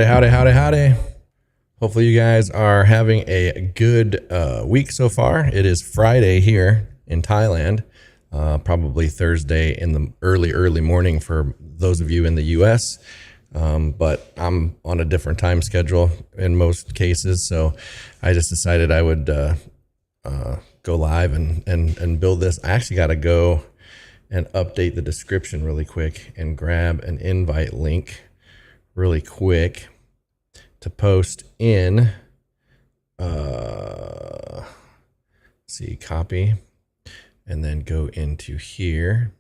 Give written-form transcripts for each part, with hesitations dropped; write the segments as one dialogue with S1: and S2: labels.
S1: Howdy, howdy, howdy, howdy. Hopefully you guys are having a good week so far. It is Friday here in Thailand, probably Thursday in the early morning for those of you in the US. But I'm on a different time schedule in most cases. So I just decided I would go live and build this. I actually got to go and update the description really quick and grab an invite link really quick to post in, see, copy, and then go into here,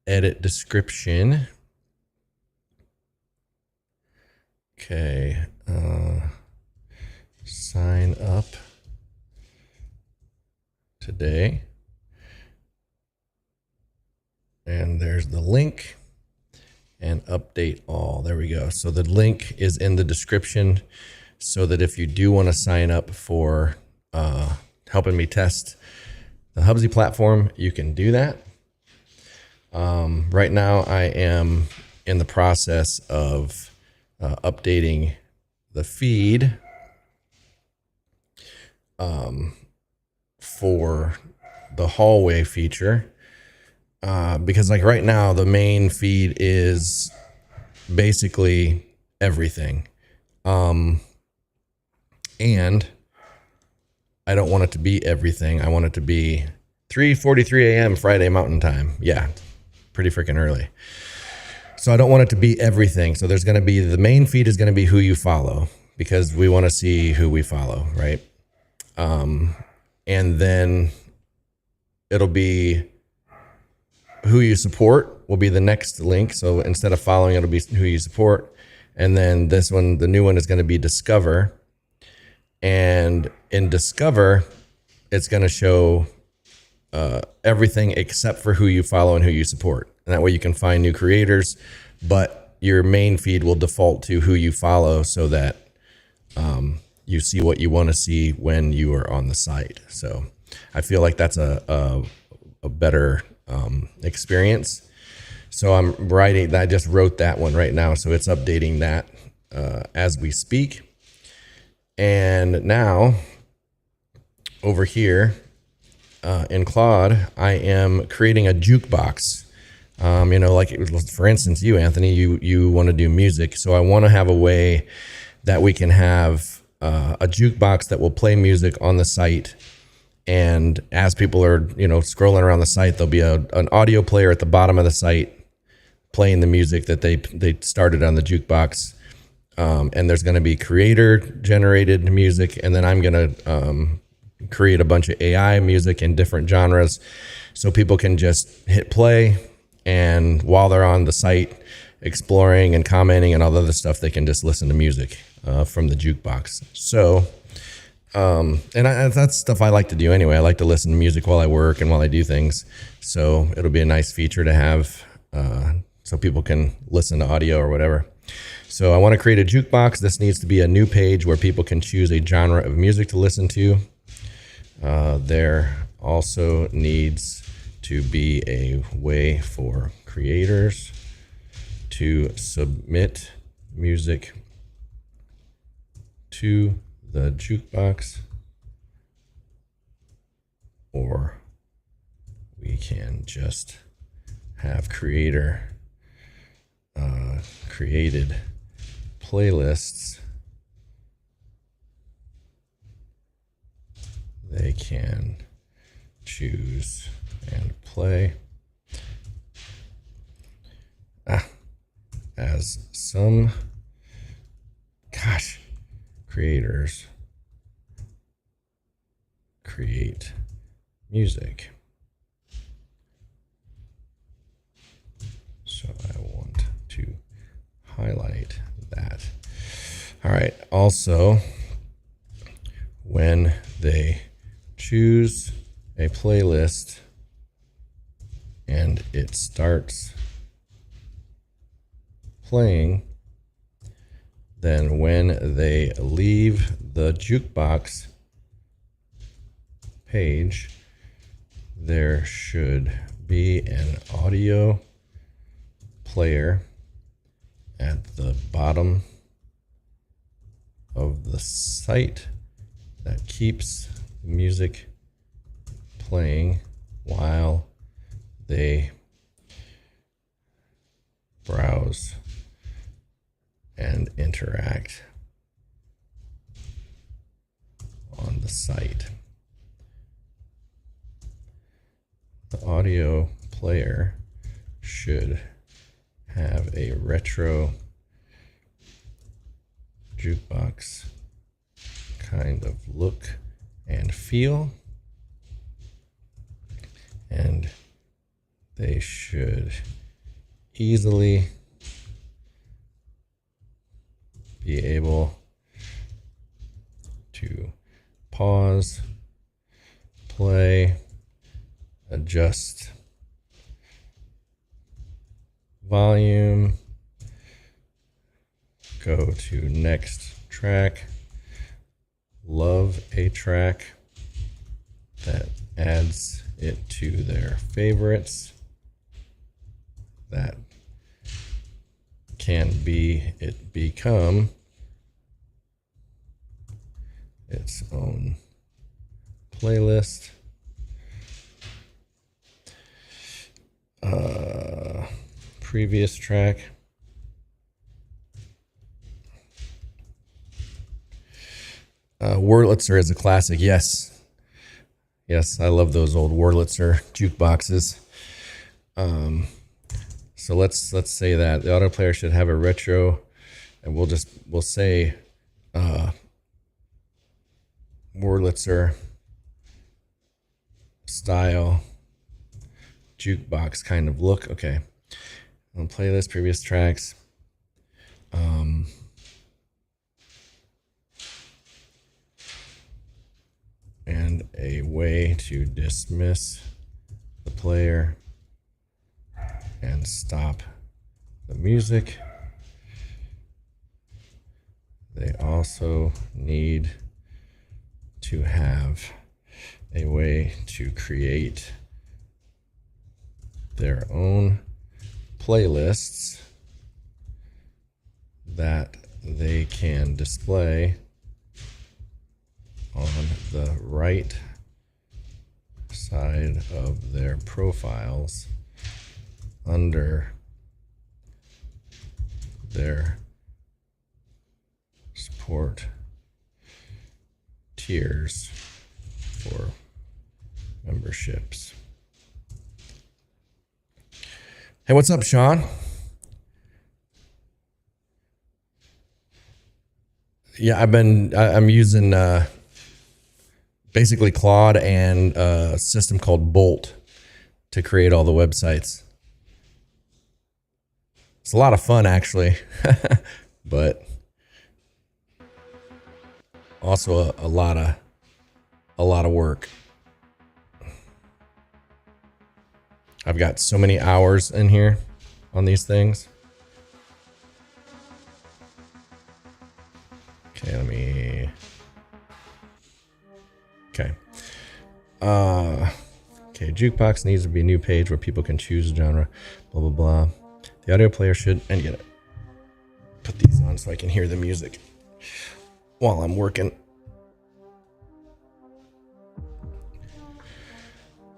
S1: edit description. Okay, sign up today. And there's the link. And update all. There we go. So the link is in the description so that if you do want to sign up for helping me test the Hubze platform, you can do that. Right now I am in the process of updating the feed for the hallway feature. Because like right now, the main feed is basically everything. And I don't want it to be everything. I want it to be 3:43 a.m. Friday Mountain Time. Yeah, pretty freaking early. So I don't want it to be everything. So there's going to be, the main feed is going to be who you follow, because we want to see who we follow, right? And then it'll be who you support will be the next link. So instead of following, it'll be who you support. And then this one, the new one, is going to be discover. And in discover, it's going to show everything except for who you follow and who you support. And that way you can find new creators, but your main feed will default to who you follow so that you see what you want to see when you are on the site. So I feel like that's a better experience. So I'm writing, I just wrote that one right now. So it's updating that as we speak. And now over here in Claude, I am creating a jukebox. You know, like for instance, you, Anthony, you want to do music. So I want to have a way that we can have a jukebox that will play music on the site. And as people are, you know, scrolling around the site, there'll be an audio player at the bottom of the site playing the music that they started on the jukebox. And there's going to be creator generated music. And then I'm going to create a bunch of AI music in different genres so people can just hit play. And while they're on the site exploring and commenting and all the other stuff, they can just listen to music from the jukebox. So that's stuff I like to do anyway. I like to listen to music while I work and while I do things. So it'll be a nice feature to have so people can listen to audio or whatever. So I want to create a jukebox. This needs to be a new page where people can choose a genre of music to listen to. There also needs to be a way for creators to submit music to the jukebox, or we can just have creator created playlists. They can choose and play as some creators create music. So I want to highlight that. All right. Also, when they choose a playlist and it starts playing, then when they leave the jukebox page, there should be an audio player at the bottom of the site that keeps the music playing while they browse and interact on the site. The audio player should have a retro jukebox kind of look and feel, and they should easily be able to pause, play, adjust volume, go to next track, love a track that adds it to their favorites, that can become its own playlist. Previous track. Wurlitzer is a classic. Yes, I love those old Wurlitzer jukeboxes. So let's say that the auto player should have a retro, and we'll say Wurlitzer style jukebox kind of look. Okay, on playlist, previous tracks. And a way to dismiss the player and stop the music. They also need to have a way to create their own playlists that they can display on the right side of their profiles under their support tiers for memberships. Hey, what's up, Sean? Yeah, I'm using basically Claude and a system called Bolt to create all the websites. It's a lot of fun, actually, but also a lot of work. I've got so many hours in here on these things. Okay, okay, jukebox needs to be a new page where people can choose genre, blah, blah, blah. The audio player should, and get it. Put these on so I can hear the music while I'm working.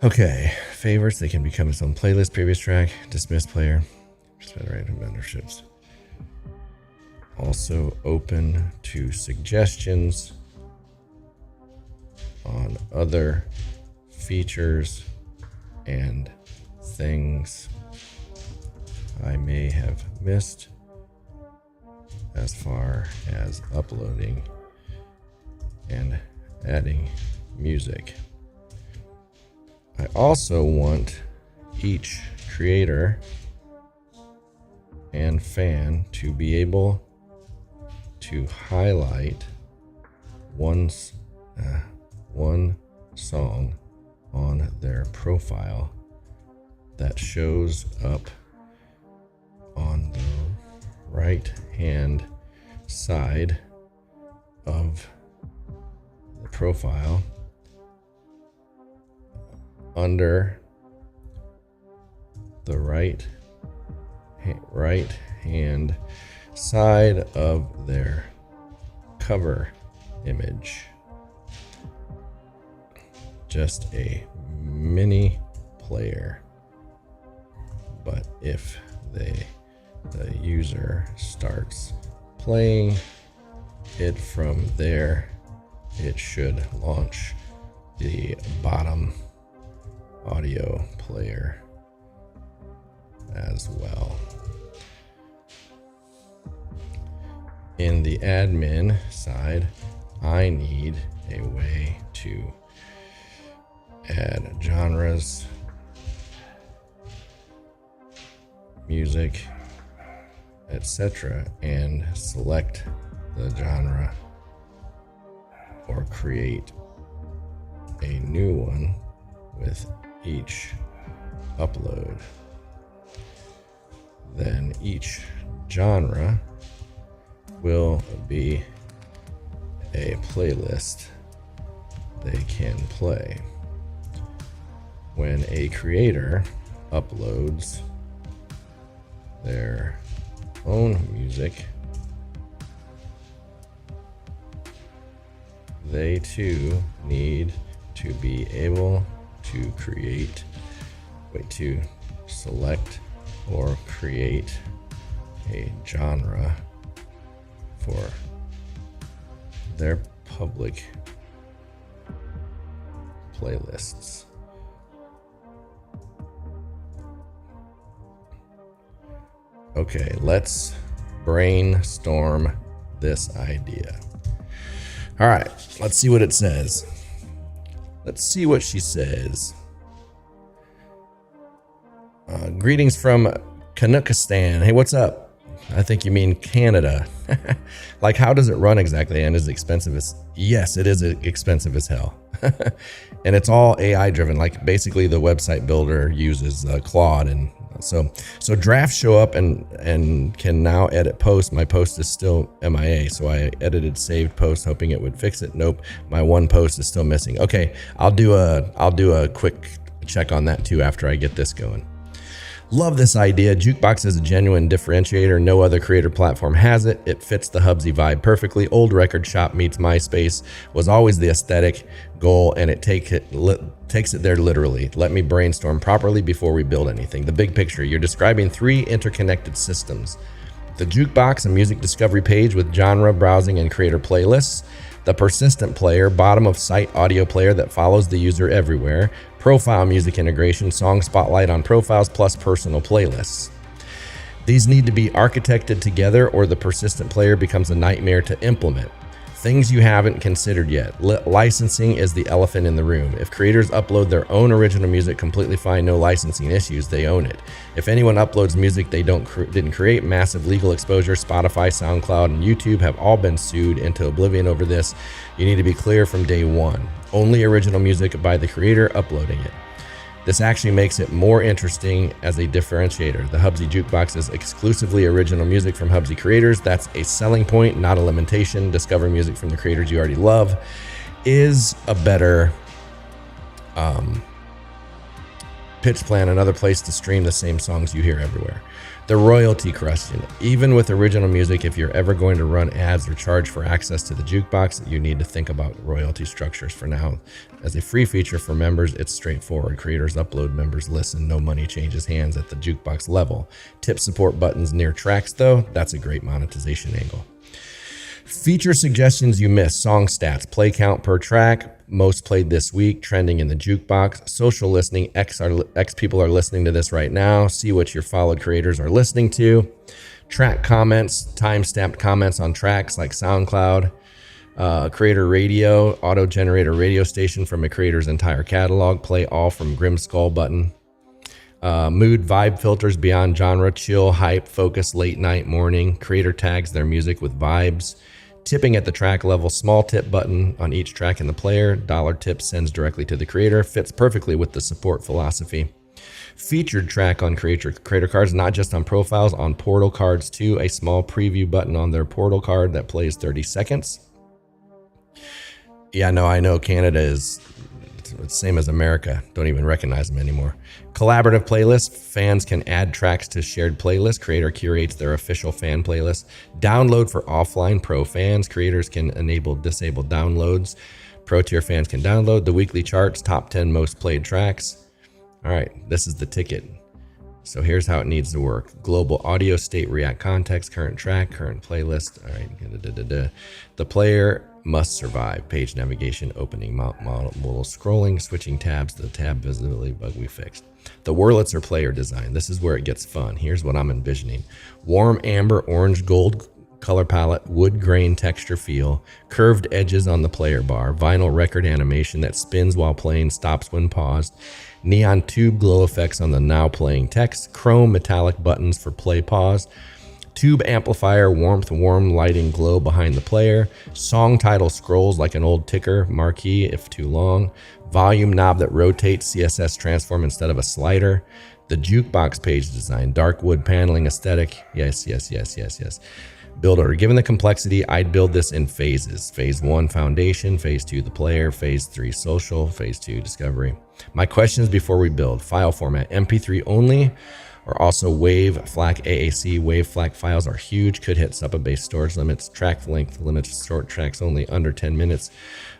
S1: Okay, favorites, they can become its own playlist, previous track, dismiss player, random memberships. Also open to suggestions on other features and things I may have missed as far as uploading and adding music. I also want each creator and fan to be able to highlight one song on their profile that shows up on the right hand side of the profile under the right hand side of their cover image. Just a mini player. But if the user starts playing it from there, it should launch the bottom audio player as well. In the admin side, I need a way to add genres, music, etc., and select the genre or create a new one with each upload. Then each genre will be a playlist they can play. When a creator uploads their own music, they too need to be able to select or create a genre for their public playlists. Okay, let's brainstorm this idea. All right, let's see what it says. Let's see what she says. Greetings from Canuckistan. Hey, what's up? I think you mean Canada. Like, how does it run exactly? And is it expensive as? Yes, it is expensive as hell. And it's all AI driven. Like, basically the website builder uses Claude, and so drafts show up and can now edit posts. My post is still MIA, so I edited saved post hoping it would fix it. Nope, my one post is still missing. Okay, I'll do a quick check on that too after I get this going. Love this idea. Jukebox is a genuine differentiator. No other creator platform has it. It fits the hubze vibe perfectly. Old record shop meets MySpace was always the aesthetic goal, and it takes it there literally. Let me brainstorm properly before we build anything. The big picture. You're describing 3 interconnected systems. The Jukebox, a music discovery page with genre browsing and creator playlists. The persistent player, bottom of site audio player that follows the user everywhere. Profile music integration, song spotlight on profiles plus personal playlists. These need to be architected together or the persistent player becomes a nightmare to implement. Things you haven't considered yet. Licensing is the elephant in the room. If creators upload their own original music completely fine, no licensing issues, they own it. If anyone uploads music they didn't create, massive legal exposure. Spotify, SoundCloud, and YouTube have all been sued into oblivion over this. You need to be clear from day one. Only original music by the creator uploading it. This actually makes it more interesting as a differentiator. The Hubze Jukebox is exclusively original music from Hubze creators. That's a selling point, not a limitation. Discover music from the creators you already love is a better pitch plan, another place to stream the same songs you hear everywhere. The royalty question. Even with original music, if you're ever going to run ads or charge for access to the Jukebox, you need to think about royalty structures. For now, as a free feature for members, it's straightforward. Creators upload, members listen, no money changes hands at the Jukebox level. Tip support buttons near tracks though, that's a great monetization angle. Feature suggestions you missed. Song stats, play count per track, most played this week, trending in the Jukebox, social listening, X people are listening to this right now, see what your followed creators are listening to, track comments, time-stamped comments on tracks like SoundCloud, creator radio, auto-generator radio station from a creator's entire catalog, play all from Grim Skull button, mood vibe filters beyond genre, chill, hype, focus, late night, morning, creator tags their music with vibes, tipping at the track level, small tip button on each track in the player, dollar tip sends directly to the creator, fits perfectly with the support philosophy. Featured track on creator cards, not just on profiles, on portal cards too, a small preview button on their portal card that plays 30 seconds. Yeah, no, I know Canada is It's the same as America. Don't even recognize them anymore. Collaborative playlist. Fans can add tracks to shared playlists. Creator curates their official fan playlist. Download for offline pro fans. Creators can disable downloads. Pro tier fans can download. The weekly charts, top 10 most played tracks. All right, this is the ticket. So here's how it needs to work. Global audio state, react context, current track, current playlist. All right. The player must survive. Page navigation, opening, modal scrolling, switching tabs. The tab visibility bug we fixed. The Wurlitzer player design. This is where it gets fun. Here's what I'm envisioning. Warm amber, orange, gold color palette, wood grain texture feel, curved edges on the player bar, vinyl record animation that spins while playing, stops when paused, neon tube glow effects on the now playing text, chrome metallic buttons for play pause, tube amplifier warm lighting glow behind the player, song title scrolls like an old ticker marquee if too long, volume knob that rotates, CSS transform instead of a slider, the jukebox page design, dark wood paneling aesthetic. Yes. Build order. Given the complexity, I'd build this in phases. Phase 1, foundation. Phase 2, the player. Phase 3, social. Phase 2, discovery. My questions before we build. File format, MP3 only, or also WAV, FLAC, AAC. WAV, FLAC files are huge, could hit sub-based storage limits. Track length limits short tracks only under 10 minutes,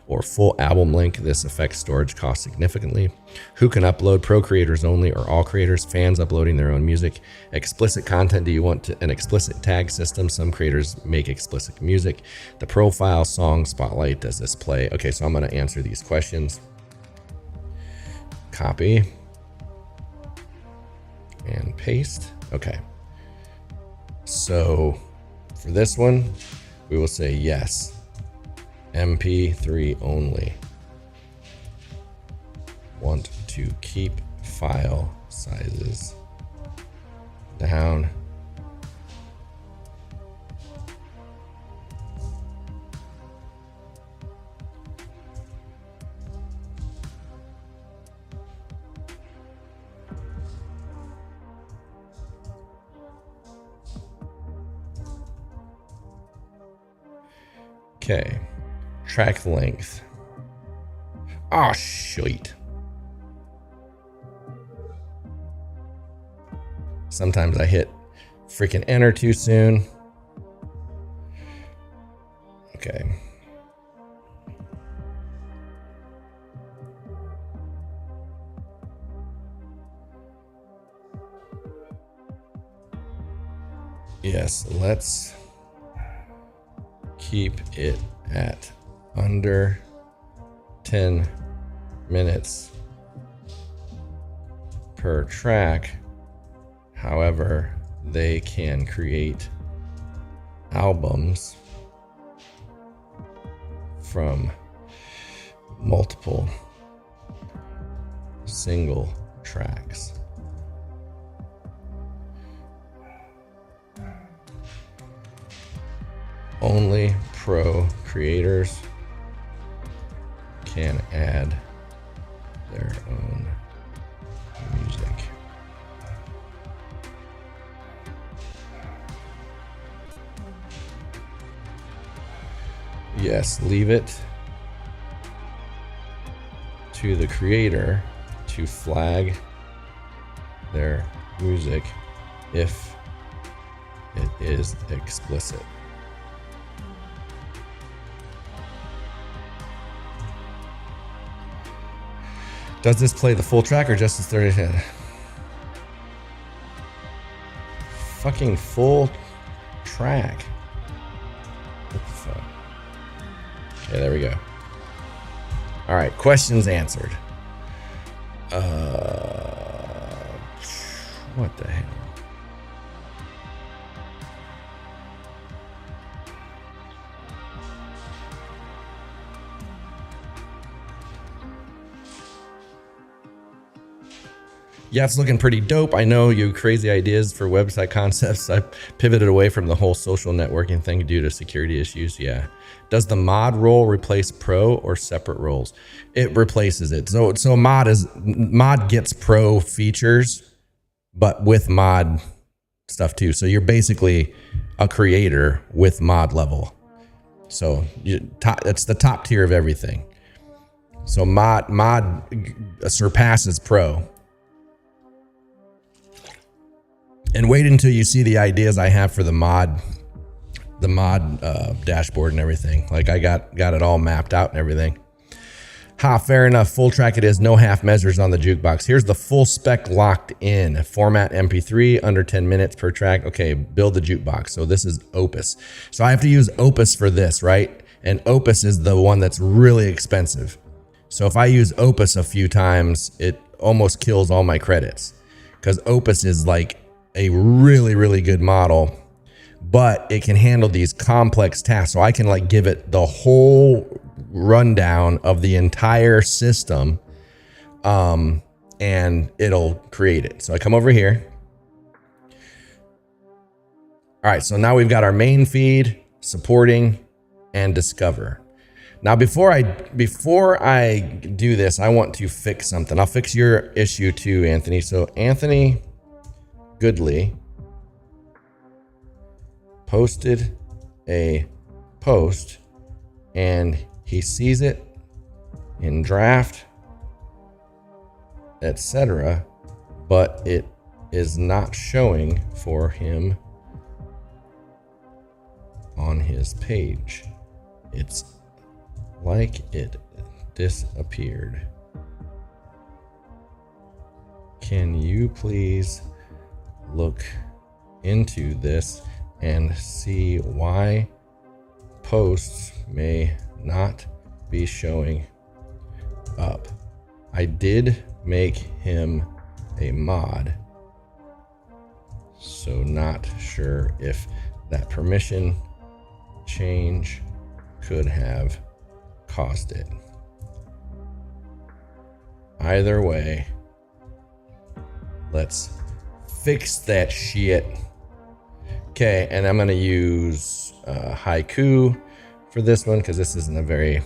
S1: or full album length. This affects storage costs significantly. Who can upload? Pro creators only, or all creators? Fans uploading their own music. Explicit content. Do you want an explicit tag system? Some creators make explicit music. The profile, song, spotlight. Does this play? Okay, so I'm going to answer these questions. Copy and paste. Okay. So for this one, we will say yes. MP3 only. Want to keep file sizes down. Okay. Track length. Oh, shit. Sometimes I hit freaking enter too soon. Okay. Yes, let's keep it at under 10 minutes per track. However, they can create albums from multiple single tracks. Only pro creators can add their own music. Yes, leave it to the creator to flag their music if it is explicit. Does this play the full track or just the 30? Fucking full track. What the fuck? Okay, there we go. All right, questions answered. What the hell? Yeah, it's looking pretty dope. I know you crazy ideas for website concepts. I pivoted away from the whole social networking thing due to security issues. Yeah. Does the mod role replace pro or separate roles? It replaces it. So mod gets pro features, but with mod stuff too. So you're basically a creator with mod level. So it's the top tier of everything. So mod surpasses pro. And wait until you see the ideas I have for the mod dashboard and everything. Like I got it all mapped out and everything. Fair enough. Full track it is. No half measures on the jukebox. Here's the full spec locked in. Format MP3, under 10 minutes per track. Okay, build the jukebox. So this is Opus. So I have to use Opus for this, right? And Opus is the one that's really expensive. So if I use Opus a few times, it almost kills all my credits, because Opus is like a really, really good model, but it can handle these complex tasks. So I can like give it the whole rundown of the entire system, and it'll create it. So I come over here. All right, so now we've got our main feed, supporting, and discover. Now before I do this, I want to fix something. I'll fix your issue too, Anthony. So Anthony Goodley posted a post and he sees it in draft, etc., but it is not showing for him on his page. It's like it disappeared. Can you please look into this and see why posts may not be showing up? I did make him a mod, so not sure if that permission change could have caused it. Either way, let's fix that shit. Okay, and I'm gonna use Haiku for this one because this isn't a very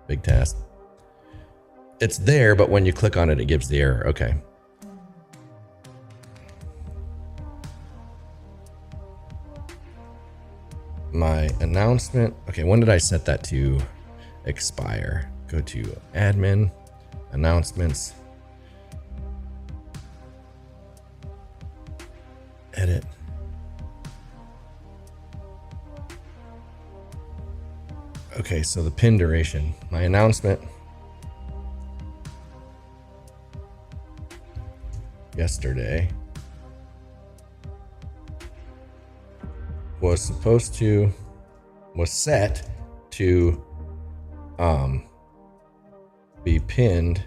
S1: big task. It's there, but when you click on it, it gives the error. Okay. My announcement. Okay, when did I set that to expire? Go to admin, announcements, edit. Okay, so the pin duration. My announcement yesterday was set to be pinned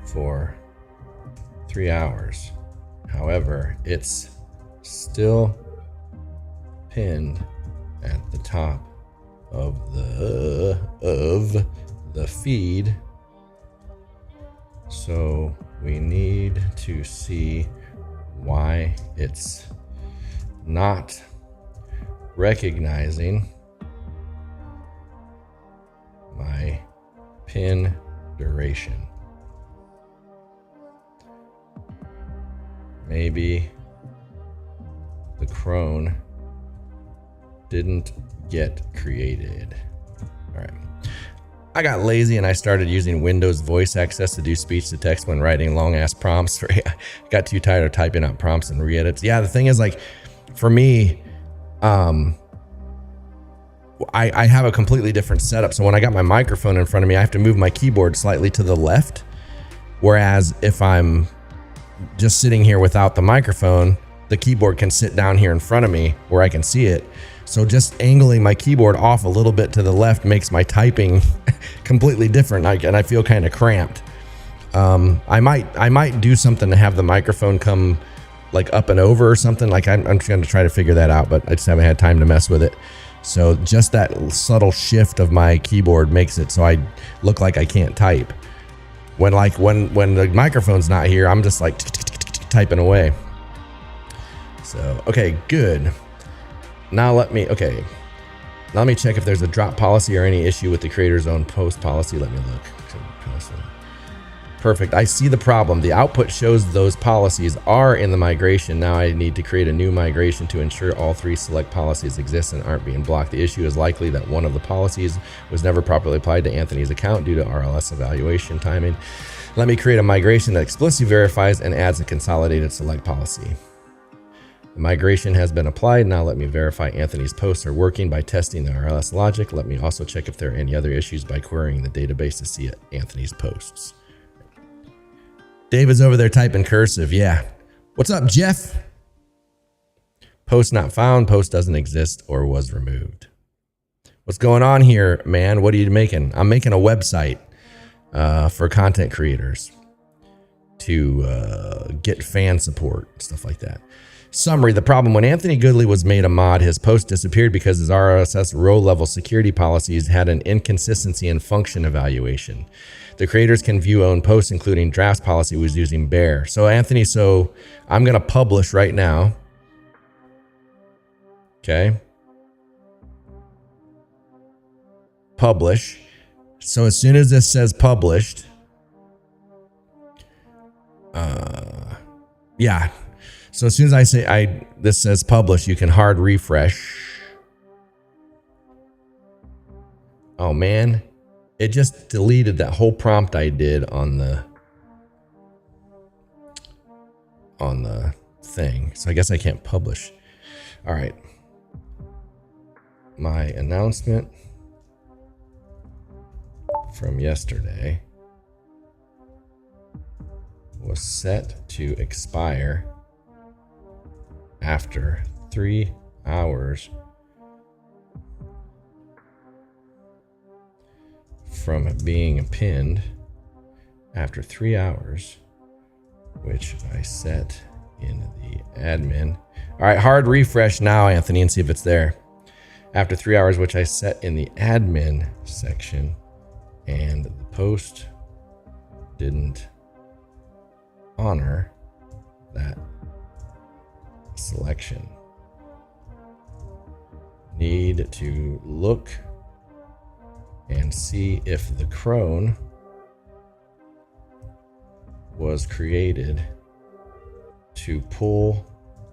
S1: for 3 hours. However, it's still pinned at the top of the feed. So we need to see why it's not recognizing my pin duration. Maybe the crone didn't get created. All right. I got lazy and I started using Windows voice access to do speech to text when writing long ass prompts. I got too tired of typing out prompts and re-edits. Yeah, the thing is, like, for me, I have a completely different setup. So when I got my microphone in front of me, I have to move my keyboard slightly to the left. Whereas if I'm just sitting here without the microphone, the keyboard can sit down here in front of me where I can see it. So just angling my keyboard off a little bit to the left makes my typing completely different, and I feel kind of cramped. I might do something to have the microphone come like up and over or something. Like I'm just going to try to figure that out, but I just haven't had time to mess with it. So just that subtle shift of my keyboard makes it so I look like I can't type. When the microphone's not here, I'm just like typing away. So, okay, good. Now let me check if there's a drop policy or any issue with the creator's own post policy. Let me look. Perfect. I see the problem. The output shows those policies are in the migration. Now I need to create a new migration to ensure all 3 select policies exist and aren't being blocked. The issue is likely that one of the policies was never properly applied to Anthony's account due to RLS evaluation timing. Let me create a migration that explicitly verifies and adds a consolidated select policy. The migration has been applied. Now let me verify Anthony's posts are working by testing the RLS logic. Let me also check if there are any other issues by querying the database to see Anthony's posts. David's over there typing cursive. Yeah. What's up, Jeff? Post not found. Post doesn't exist or was removed. What's going on here, man? What are you making? I'm making a website for content creators to get fan support, stuff like that. Summary: the problem when Anthony Goodley was made a mod, his post disappeared because his RSS row level security policies had an inconsistency in function evaluation. The creators can view own posts, including drafts policy was using bear. So Anthony, I'm going to publish right now. Okay. Publish. So as soon as this says published, yeah. So as soon as I say this says publish, you can hard refresh. Oh man, it just deleted that whole prompt I did on the thing. So I guess I can't publish. All right. My announcement from yesterday was set to expire after 3 hours from being pinned, after 3 hours, which I set in the admin. All right, hard refresh now, Anthony, and see if it's there. After 3 hours, which I set in the admin section, and the post didn't honor that selection. Need to look and see if the crone was created to pull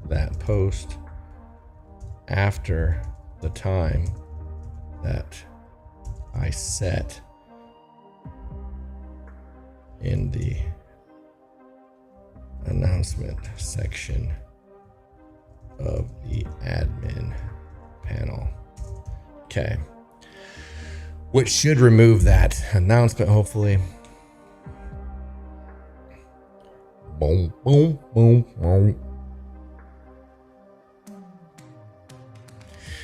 S1: that post after the time that I set in the announcement section of the admin panel. Okay. Which should remove that announcement, hopefully. Boom, boom, boom, boom.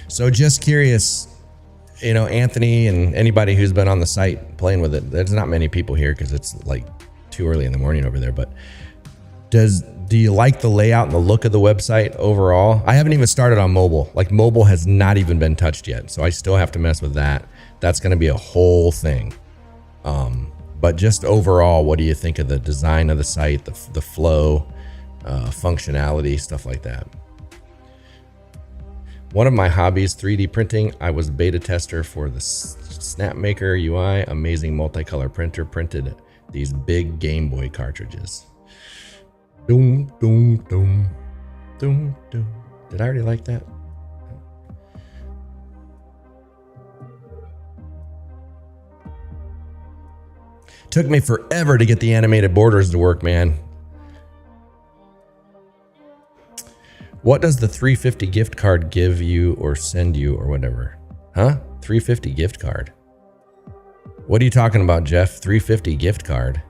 S1: So just curious, you know, Anthony and anybody who's been on the site playing with it, there's not many people here because it's like too early in the morning over there, but do you like the layout and the look of the website overall? I haven't even started on mobile. Like mobile has not even been touched yet. So I still have to mess with that. That's going to be a whole thing. But just overall, what do you think of the design of the site, the flow, functionality, stuff like that? One of my hobbies, 3D printing. I was beta tester for the Snapmaker UI, amazing multicolor printer, printed these big Game Boy cartridges. Doom, doom, doom, doom, doom. Did I already like that? Took me forever to get the animated borders to work, man. What does the 350 gift card give you or send you or whatever? Huh? 350 gift card. What are you talking about, Jeff? 350 gift card.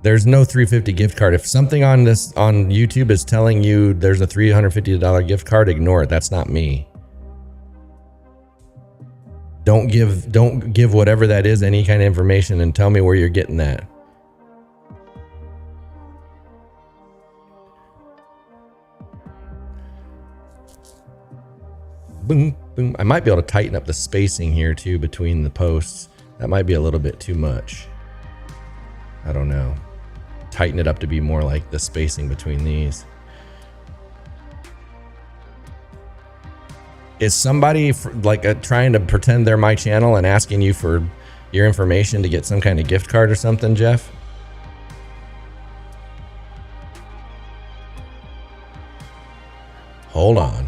S1: There's no 350 gift card. If something on YouTube is telling you there's a $350 gift card, ignore it. That's not me. Don't give whatever that is any kind of information and tell me where you're getting that. Boom, boom. I might be able to tighten up the spacing here too between the posts. That might be a little bit too much. I don't know. Tighten it up to be more like the spacing between these. Is somebody like trying to pretend they're my channel and asking you for your information to get some kind of gift card or something, Jeff? Hold on.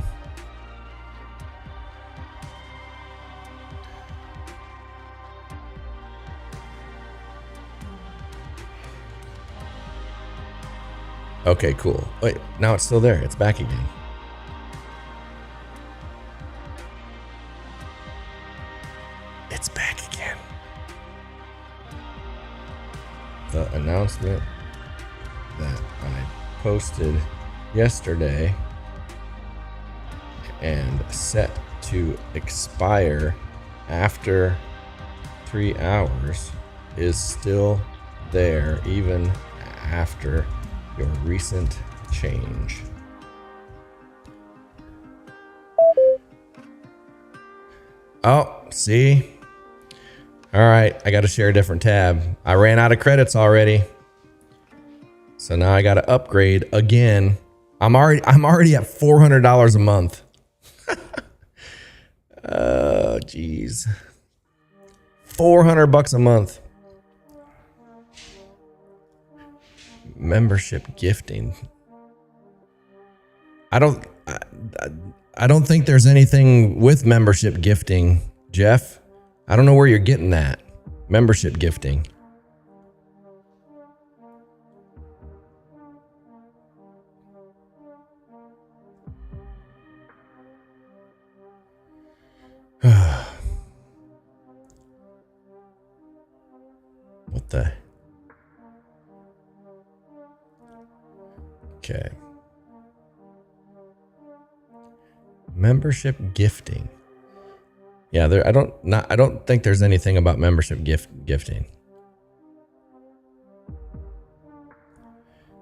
S1: Okay, cool. Wait, now it's still there. It's back again. It's back again. The announcement that I posted yesterday and set to expire after 3 hours is still there even after your recent change. Oh, see? All right, I got to share a different tab. I ran out of credits already. So now I got to upgrade again. I'm already at $400 a month. Oh, geez. $400 a month. Membership gifting. I don't think there's anything with membership gifting, Jeff. I don't know where you're getting that. Membership gifting. What the? Okay. Membership gifting. Yeah, I don't think there's anything about membership gifting.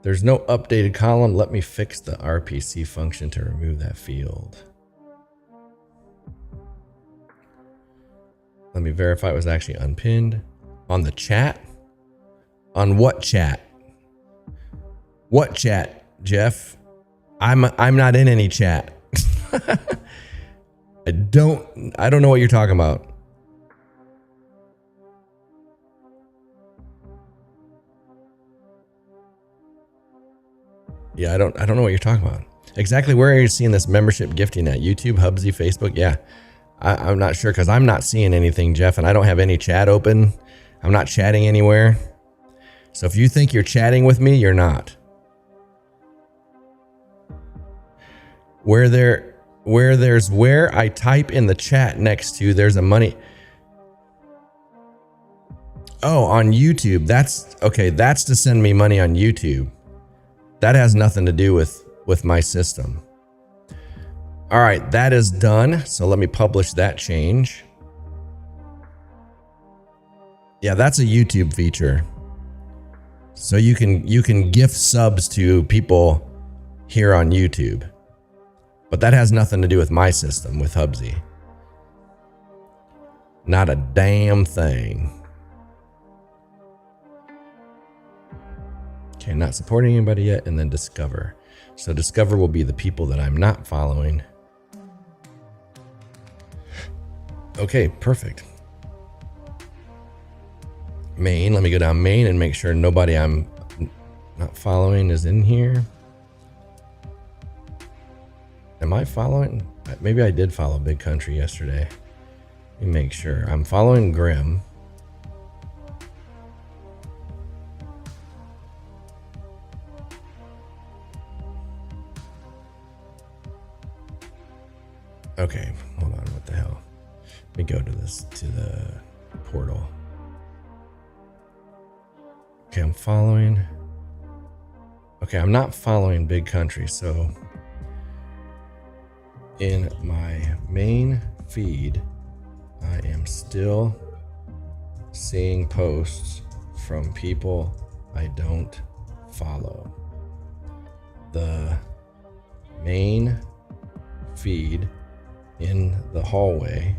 S1: There's no updated column. Let me fix the RPC function to remove that field. Let me verify it was actually unpinned. On the chat? On what chat? What chat, Jeff? I'm not in any chat. I don't know what you're talking about. Yeah, I don't know what you're talking about. Exactly where are you seeing this membership gifting at? YouTube, hubze, Facebook? Yeah. I'm not sure because I'm not seeing anything, Jeff, and I don't have any chat open. I'm not chatting anywhere. So if you think you're chatting with me, you're not. Where I type in the chat next to, there's a money. Oh, on YouTube. That's okay. That's to send me money on YouTube. That has nothing to do with my system. All right, that is done. So let me publish that change. Yeah, that's a YouTube feature. So you can gift subs to people here on YouTube. But that has nothing to do with my system with hubze. Not a damn thing. Okay, not supporting anybody yet, and then discover. So discover will be the people that I'm not following. Okay, perfect. Main, let me go down main and make sure nobody I'm not following is in here. Am I following? Maybe I did follow Big Country yesterday. Let me make sure. I'm following Grim. Okay, hold on. What the hell? Let me go to the portal. Okay, I'm following. Okay, I'm not following Big Country, so in my main feed, I am still seeing posts from people I don't follow. The main feed in the hallway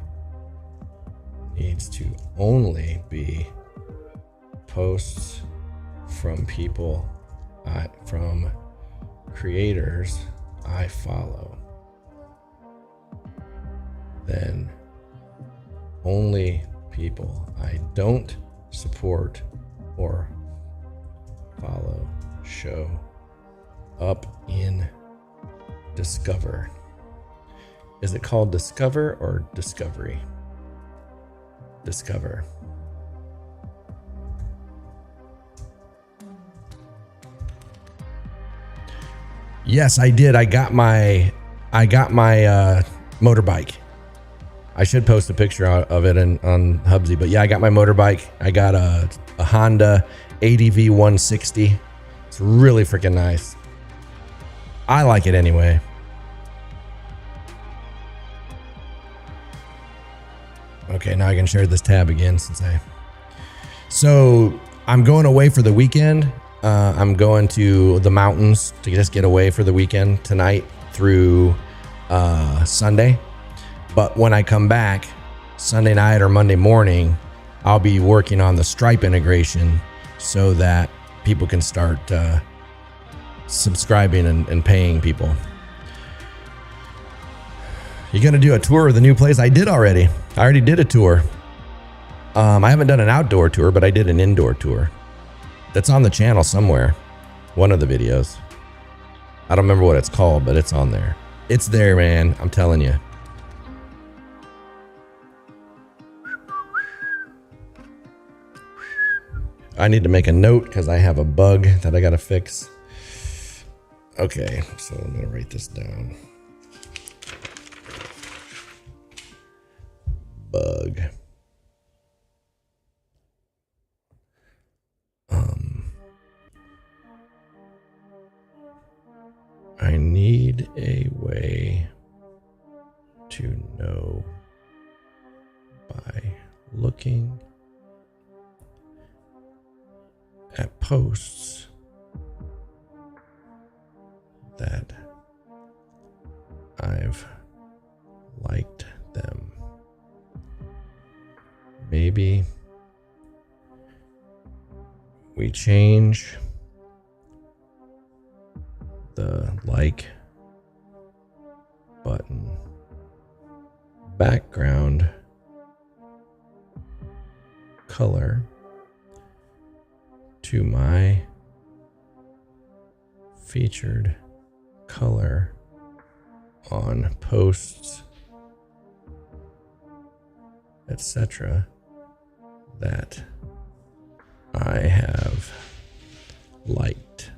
S1: needs to only be posts from people from creators I follow. Then only people I don't support or follow show up in Discover. Is it called Discover or Discovery? Discover. Yes, I did. I got my motorbike. I should post a picture of it on Hubsy, but yeah, I got my motorbike. I got a Honda ADV 160. It's really freaking nice. I like it anyway. Okay, now I can share this tab again So I'm going away for the weekend. I'm going to the mountains to just get away for the weekend tonight through Sunday. But when I come back Sunday night or Monday morning, I'll be working on the Stripe integration so that people can start subscribing and paying people. You're going to do a tour of the new place? I did already. I already did a tour. I haven't done an outdoor tour, but I did an indoor tour. That's on the channel somewhere. One of the videos. I don't remember what it's called, but it's on there. It's there, man. I'm telling you. I need to make a note because I have a bug that I got to fix. Okay, so I'm going to write this down. Bug. I need a way to know by looking at posts that I've liked them. Maybe we change the like button background color to my featured color on posts, etc. that I have liked.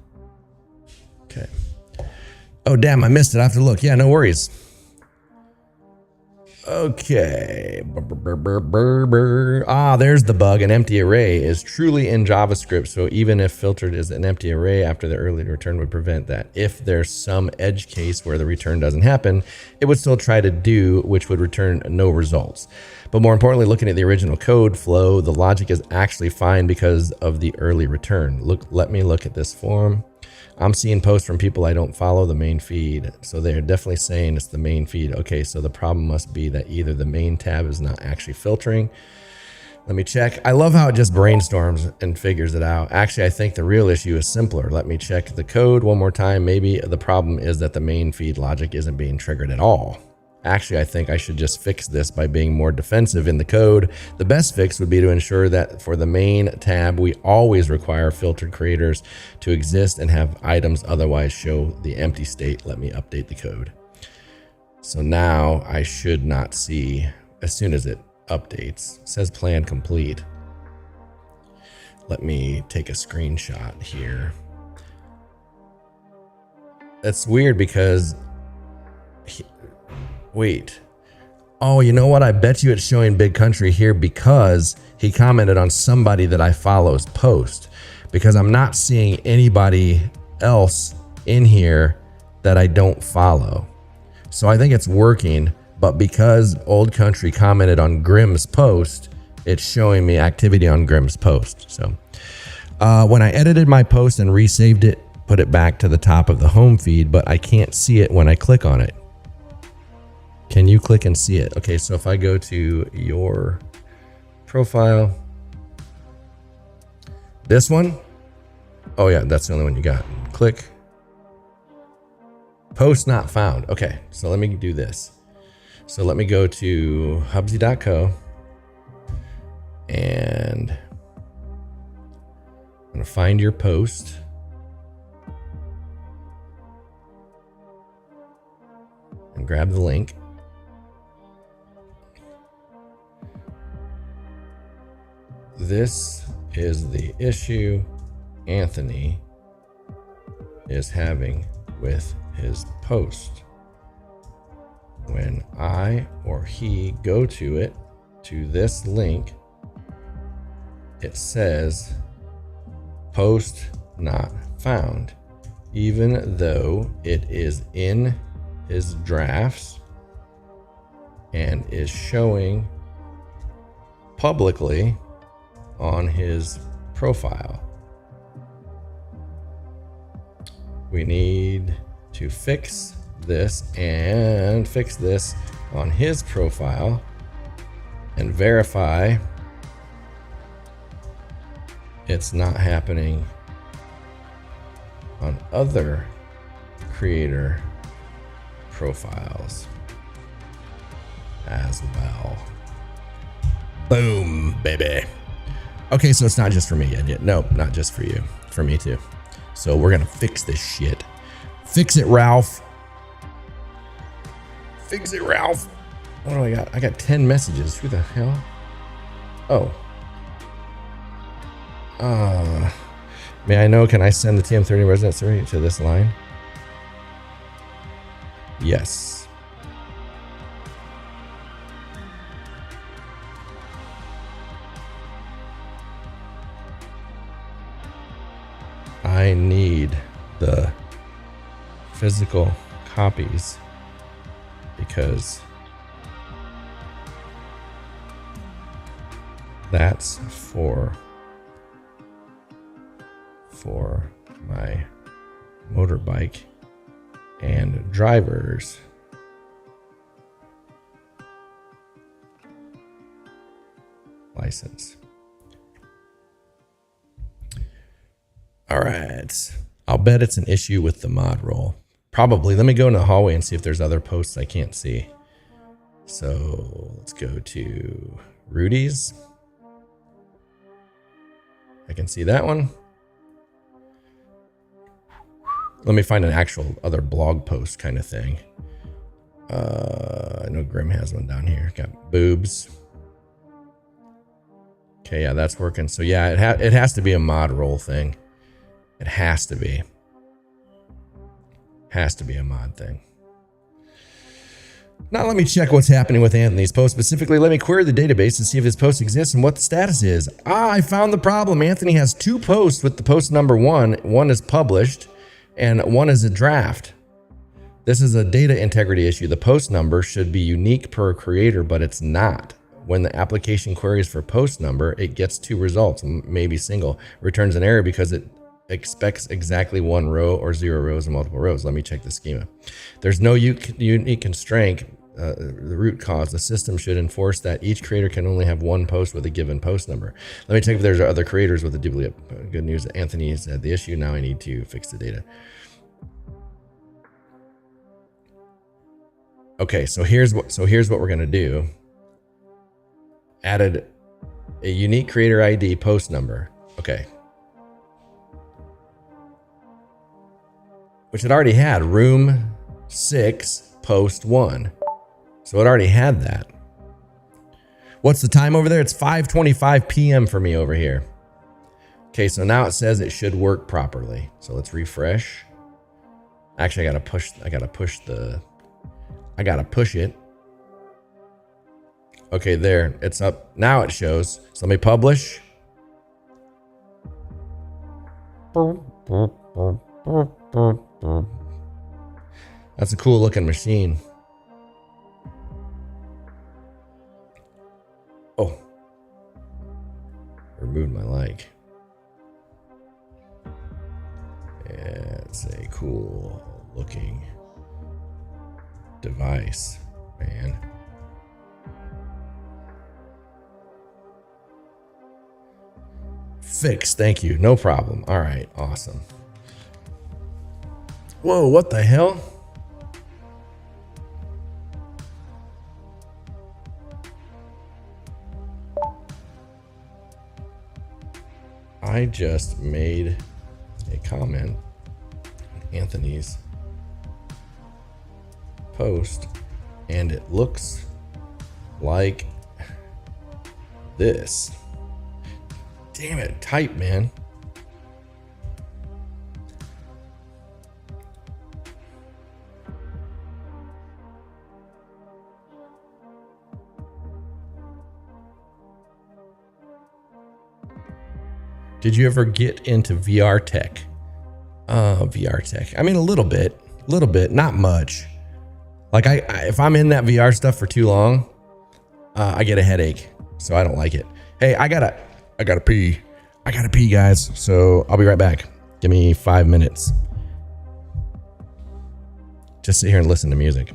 S1: Okay. Oh, damn, I missed it. I have to look. Yeah, no worries. Okay. There's the bug. An empty array is truly in JavaScript. So even if filtered is an empty array after the early return would prevent that. If there's some edge case where the return doesn't happen, it would still try to do, which would return no results. But more importantly, looking at the original code flow, the logic is actually fine because of the early return. Let me look at this form. I'm seeing posts from people I don't follow the main feed. So they're definitely saying it's the main feed. Okay, so the problem must be that either the main tab is not actually filtering. Let me check. I love how it just brainstorms and figures it out. Actually, I think the real issue is simpler. Let me check the code one more time. Maybe the problem is that the main feed logic isn't being triggered at all. Actually, I think I should just fix this by being more defensive in the code. The best fix would be to ensure that for the main tab, we always require filtered creators to exist and have items otherwise show the empty state. Let me update the code. So now I should not see, as soon as it updates, it says plan complete. Let me take a screenshot here. That's weird because wait. Oh, you know what? I bet you it's showing Big Country here because he commented on somebody that I follow's post. Because I'm not seeing anybody else in here that I don't follow. So I think it's working, but because Old Country commented on Grimm's post, it's showing me activity on Grimm's post. So when I edited my post and resaved it, put it back to the top of the home feed, but I can't see it when I click on it. Can you click and see it? Okay, so if I go to your profile, this one, oh yeah, that's the only one you got. Click, post not found. Okay, so let me do this. So let me go to hubze.co. And I'm going to find your post. And grab the link. This is the issue Anthony is having with his post. When I or he go to it, to this link, it says post not found, even though it is in his drafts and is showing publicly on his profile. We need to fix this and fix this on his profile and verify it's not happening on other creator profiles as well. Boom, baby. Okay, so it's not just for me yet. No, not just for you, for me too. So we're gonna fix this shit. Fix it, Ralph. Fix it, Ralph. What do I got? I got 10 messages. Who the hell? Oh. May I know, can I send the TM30 resident survey to this line? Yes. I need the physical copies because that's for my motorbike and driver's license. All right. I'll bet it's an issue with the mod role. Probably. Let me go in the hallway and see if there's other posts I can't see. So let's go to Rudy's. I can see that one. Let me find an actual other blog post kind of thing. I know Grim has one down here. Got boobs. Okay, yeah, that's working. So yeah, it has to be a mod role thing. It has to be. Has to be a mod thing. Now let me check what's happening with Anthony's post. Specifically, let me query the database to see if his post exists and what the status is. I found the problem. Anthony has 2 posts with the post number 1. One is published and one is a draft. This is a data integrity issue. The post number should be unique per creator, but it's not. When the application queries for post number, it gets 2 results, maybe single. Returns an error because it expects exactly 1 row or 0 rows and multiple rows. Let me check the schema. There's no unique constraint. The root cause. The system should enforce that each creator can only have 1 post with a given post number. Let me check if there's other creators with a duplicate. Good news. Anthony has had the issue. Now I need to fix the data. Okay, so here's what we're gonna do. Added a unique creator ID post number. Okay. Which it already had, room 6, post 1. So it already had that. What's the time over there? It's 5:25 p.m. for me over here. Okay, so now it says it should work properly. So let's refresh. Actually, I gotta push it. Okay, there, it's up. Now it shows. So let me publish. That's a cool looking machine. Oh, removed my like. It's a cool looking device, man. Fixed, thank you, no problem. All right, awesome. Whoa, what the hell? I just made a comment on Anthony's post and it looks like this. Damn it, type, man. Did you ever get into VR tech? VR tech. I mean, a little bit, not much. Like if I'm in that VR stuff for too long, I get a headache, so I don't like it. Hey, I gotta pee. I gotta pee, guys. So I'll be right back. Give me 5 minutes. Just sit here and listen to music.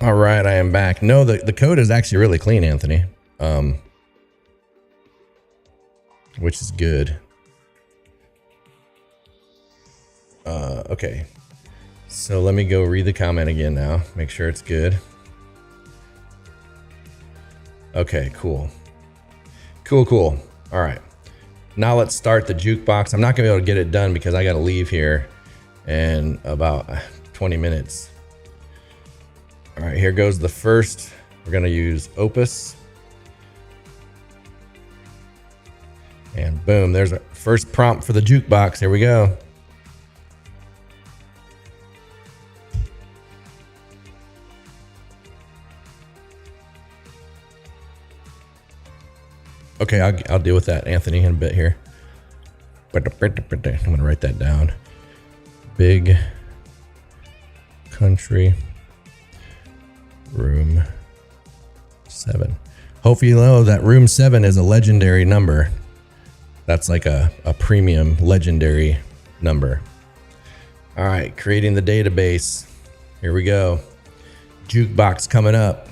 S1: All right, I am back. No, the code is actually really clean, Anthony. Which is good. Okay. So let me go read the comment again now. Make sure it's good. Okay, cool. Cool. All right. Now let's start the jukebox. I'm not gonna be able to get it done because I gotta leave here in about 20 minutes. All right, here goes the first. We're gonna use Opus. And boom, there's our first prompt for the jukebox. Here we go. Okay, I'll deal with that, Anthony, in a bit here. I'm gonna write that down. Big Country Room 7. Hopefully you know that room 7 is a legendary number. That's like a premium legendary number. All right, creating the database. Here we go. Jukebox coming up.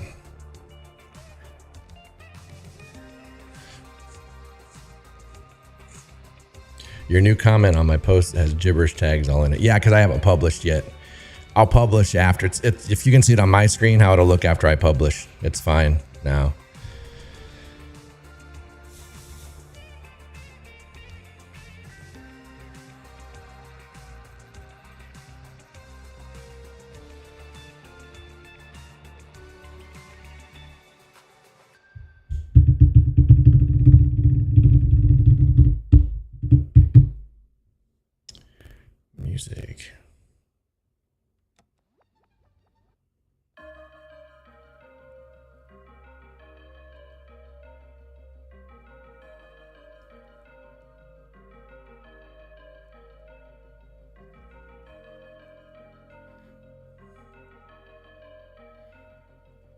S1: Your new comment on my post has gibberish tags all in it. Yeah, because I haven't published yet. I'll publish after. It's if you can see it on my screen, how it'll look after I publish. It's fine now. Music.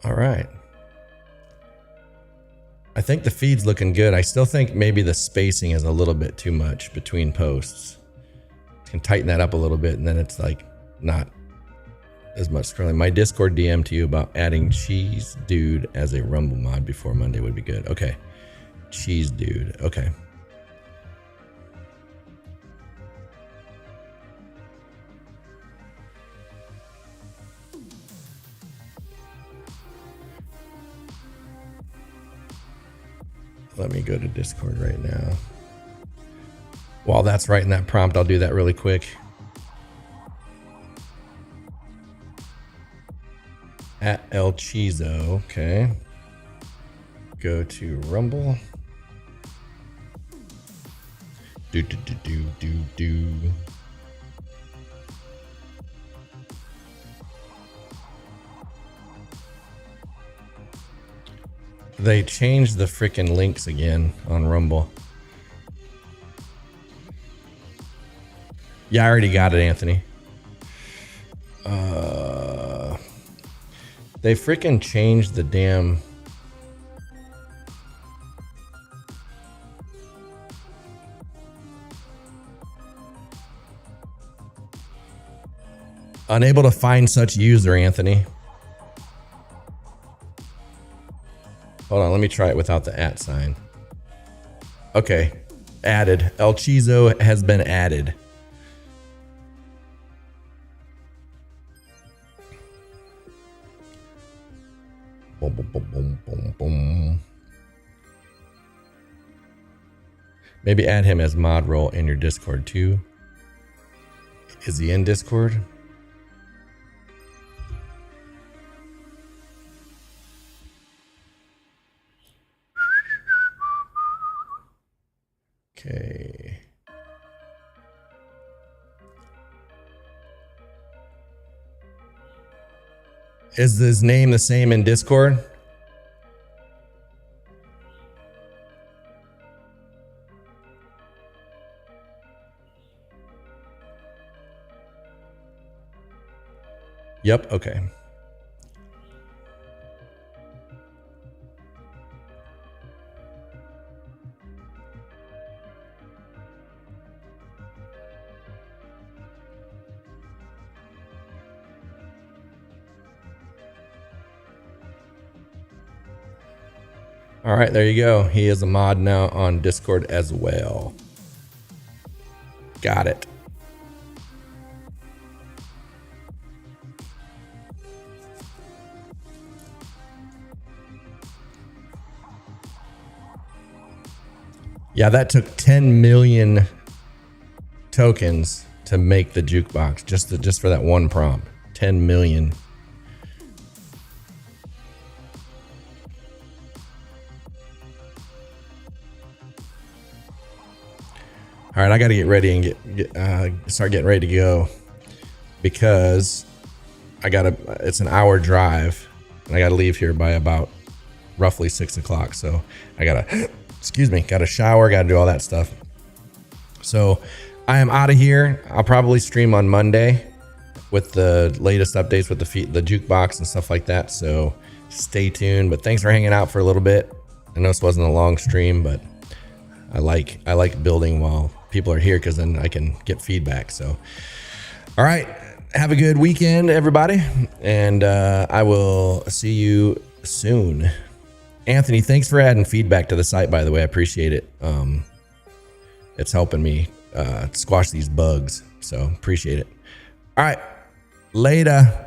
S1: All right. I think the feed's looking good. I still think maybe the spacing is a little bit too much between posts. Can tighten that up a little bit, and then it's like not as much scrolling. My Discord DM to you about adding Cheese Dude as a Rumble mod before Monday would be good. Okay. Cheese Dude. Okay. Let me go to Discord right now. While that's writing that prompt, I'll do that really quick. At El Chizo, okay. Go to Rumble. Do. They changed the freaking links again on Rumble. Yeah, I already got it, Anthony. They freaking changed the damn... Unable to find such user, Anthony. Hold on, let me try it without the @ sign. Okay, added. El Chizo has been added. Boom. Maybe add him as mod role in your Discord too. Is he in Discord? Okay. Is his name the same in Discord? Yep, okay. All right, there you go. He is a mod now on Discord as well. Got it. Yeah, that took 10 million tokens to make the jukebox, just for that one prompt. 10 million. All right, I got to get ready and start getting ready to go, because it's an hour drive and I got to leave here by about roughly 6 o'clock. So I gotta, excuse me, gotta shower, gotta do all that stuff. So I am out of here. I'll probably stream on Monday with the latest updates with the jukebox and stuff like that. So stay tuned, but thanks for hanging out for a little bit. I know this wasn't a long stream, but I like building while people are here, because then I can get feedback. So, all right, have a good weekend, everybody, and I will see you soon. Anthony, thanks for adding feedback to the site, by the way. I appreciate it. It's helping me squash these bugs, so appreciate it. All right, later.